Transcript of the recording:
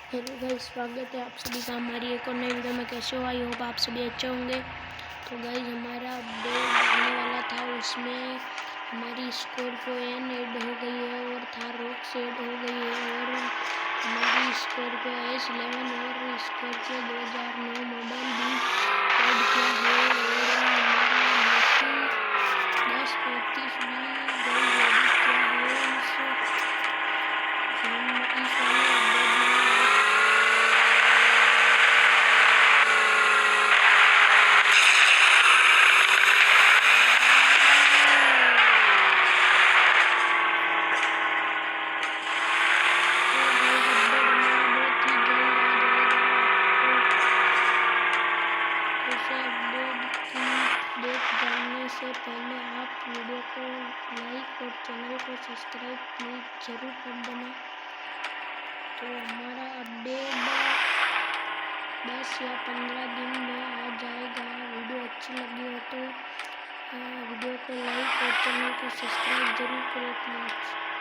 Hello guys, स्वागत है आप सभी का हमारी एक और नई वीडियो में। कैसे हो? आई होप आप सभी अच्छे होंगे। तो गाइस, हमारा अपडेट आने वाला था, उसमें हमारी स्कॉर्पियो एन ऐड हो गई है और थार रॉक्स ऐड हो गई है और हमारी स्कॉर्पियो S11 और स्कॉर्पियो 2009 मॉडल भी ऐड किया है और हमारा Maruti 1035 भी गाइस एडिट किया है इस वाले अपडेट में। डेट जानने से पहले आप वीडियो को लाइक और चैनल को सब्सक्राइब प्लीज ज़रूर कर देना। तो हमारा अपडेट 10 या 15 दिन में आ जाएगा। वीडियो अच्छी लगी हो तो वीडियो को लाइक और चैनल को सब्सक्राइब ज़रूर करो प्लीज़।